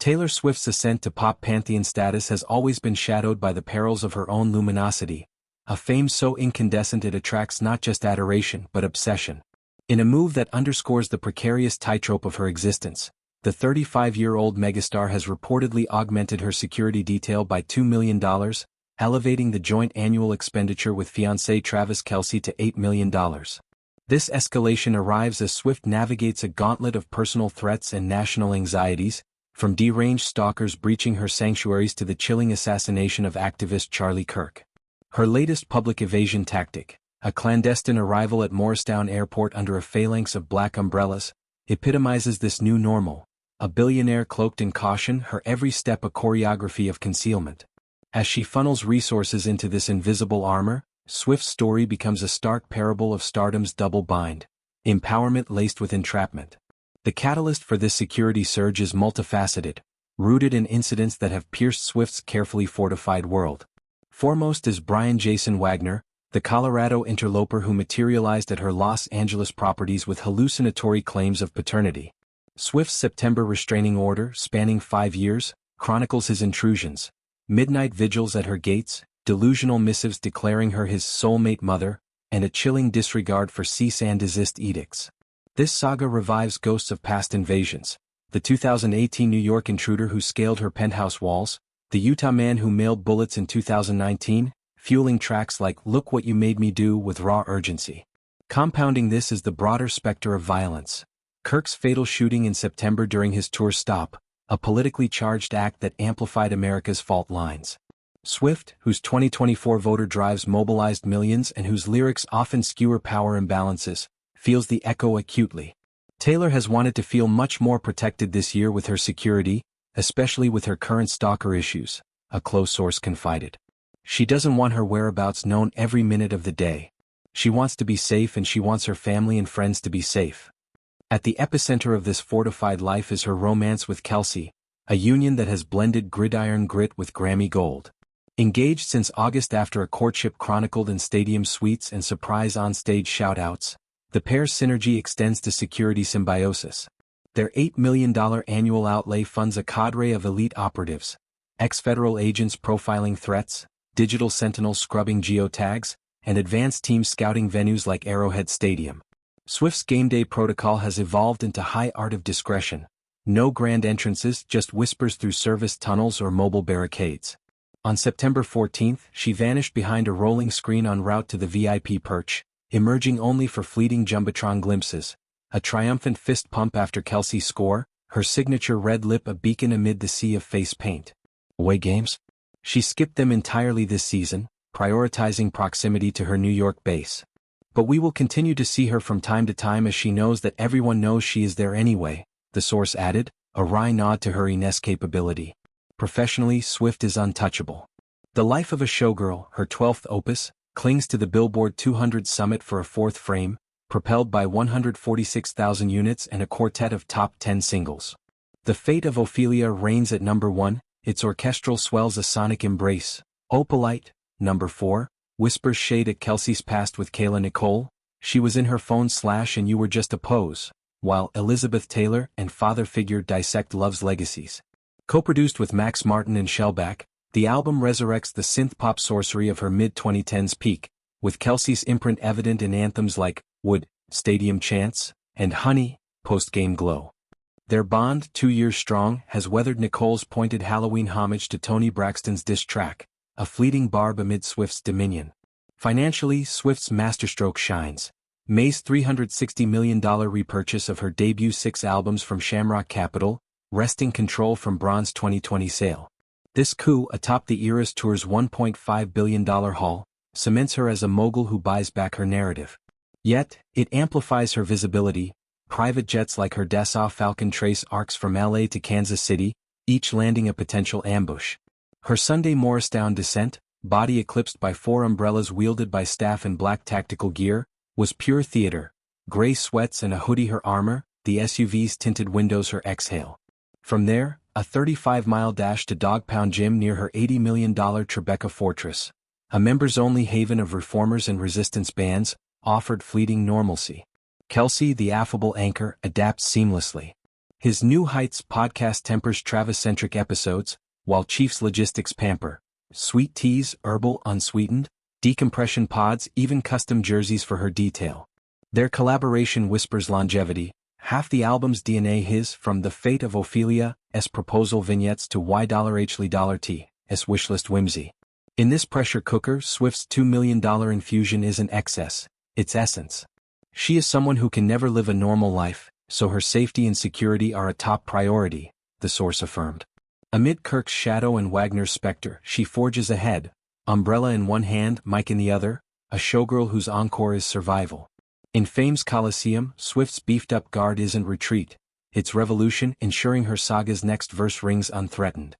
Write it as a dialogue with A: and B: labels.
A: Taylor Swift's ascent to pop pantheon status has always been shadowed by the perils of her own luminosity, a fame so incandescent it attracts not just adoration but obsession. In a move that underscores the precarious tightrope of her existence, the 35-year-old megastar has reportedly augmented her security detail by $2 million, elevating the joint annual expenditure with fiancé Travis Kelce to $8 million. This escalation arrives as Swift navigates a gauntlet of personal threats and national anxieties, from deranged stalkers breaching her sanctuaries to the chilling assassination of activist Charlie Kirk. Her latest public evasion tactic, a clandestine arrival at Morristown Airport under a phalanx of black umbrellas, epitomizes this new normal, a billionaire cloaked in caution, her every step a choreography of concealment. As she funnels resources into this invisible armor, Swift's story becomes a stark parable of stardom's double bind, empowerment laced with entrapment. The catalyst for this security surge is multifaceted, rooted in incidents that have pierced Swift's carefully fortified world. Foremost is Brian Jason Wagner, the Colorado interloper who materialized at her Los Angeles properties with hallucinatory claims of paternity. Swift's September restraining order, spanning 5 years, chronicles his intrusions, midnight vigils at her gates, delusional missives declaring her his soulmate mother, and a chilling disregard for cease and desist edicts. This saga revives ghosts of past invasions: the 2018 New York intruder who scaled her penthouse walls, the Utah man who mailed bullets in 2019, fueling tracks like "Look What You Made Me Do" with raw urgency. Compounding this is the broader specter of violence: Kirk's fatal shooting in September during his tour stop, a politically charged act that amplified America's fault lines. Swift, whose 2024 voter drives mobilized millions and whose lyrics often skewer power imbalances, feels the echo acutely. Taylor has wanted to feel much more protected this year with her security, especially with her current stalker issues, a close source confided. She doesn't want her whereabouts known every minute of the day. She wants to be safe, and she wants her family and friends to be safe. At the epicenter of this fortified life is her romance with Kelce, a union that has blended gridiron grit with Grammy gold. Engaged since August after a courtship chronicled in stadium suites and surprise on-stage shout-outs, the pair's synergy extends to security symbiosis. Their $8 million annual outlay funds a cadre of elite operatives, ex-federal agents profiling threats, digital sentinels scrubbing geotags, and advanced teams scouting venues like Arrowhead Stadium. Swift's game day protocol has evolved into high art of discretion. No grand entrances, just whispers through service tunnels or mobile barricades. On September 14th, she vanished behind a rolling screen en route to the VIP perch, emerging only for fleeting jumbotron glimpses, a triumphant fist pump after Kelce's score, her signature red lip a beacon amid the sea of face paint. Away games? She skipped them entirely this season, prioritizing proximity to her New York base. But we will continue to see her from time to time as she knows that everyone knows she is there anyway, the source added, a wry nod to her inescapability. Professionally, Swift is untouchable. The Life of a Showgirl, her 12th opus, clings to the Billboard 200 summit for a fourth frame, propelled by 146,000 units and a quartet of top 10 singles. The fate of Ophelia reigns at number 1, its orchestral swells a sonic embrace. Opalite, number 4, whispers shade at Kelce's past with Kayla Nicole, she was in her phone / and you were just a pose, while Elizabeth Taylor and Father Figure dissect love's legacies. Co-produced with Max Martin and Shellback, the album resurrects the synth-pop sorcery of her mid-2010s peak, with Kelce's imprint evident in anthems like Wood, Stadium Chants, and Honey, Post-Game Glow. Their bond, 2 years strong, has weathered Nicole's pointed Halloween homage to Toni Braxton's diss track, a fleeting barb amid Swift's dominion. Financially, Swift's masterstroke shines. May's $360 million repurchase of her debut 6 albums from Shamrock Capital, wresting control from Braun's 2020 sale. This coup atop the Eras Tour's $1.5 billion haul cements her as a mogul who buys back her narrative. Yet, it amplifies her visibility. Private jets like her Dassault Falcon trace arcs from LA to Kansas City, each landing a potential ambush. Her Sunday Morristown descent, body eclipsed by 4 umbrellas wielded by staff in black tactical gear, was pure theater. Gray sweats and a hoodie her armor, the SUV's tinted windows her exhale. From there, a 35-mile dash to Dog Pound Gym near her $80 million Tribeca Fortress, a members-only haven of reformers and resistance bands, offered fleeting normalcy. Kelce, the affable anchor, adapts seamlessly. His New Heights podcast tempers Travis-centric episodes, while Chief's logistics pamper. Sweet teas, herbal, unsweetened, decompression pods, even custom jerseys for her detail. Their collaboration whispers longevity, half the album's DNA his, from The Fate of Ophelia's proposal vignettes to $T's wishlist whimsy. In this pressure cooker, Swift's $2 million infusion isn't excess, it's essence. She is someone who can never live a normal life, so her safety and security are a top priority, the source affirmed. Amid Kirk's shadow and Wagner's specter, she forges ahead, umbrella in one hand, mic in the other, a showgirl whose encore is survival. In Fame's Coliseum, Swift's beefed-up guard isn't retreat, it's revolution, ensuring her saga's next verse rings unthreatened.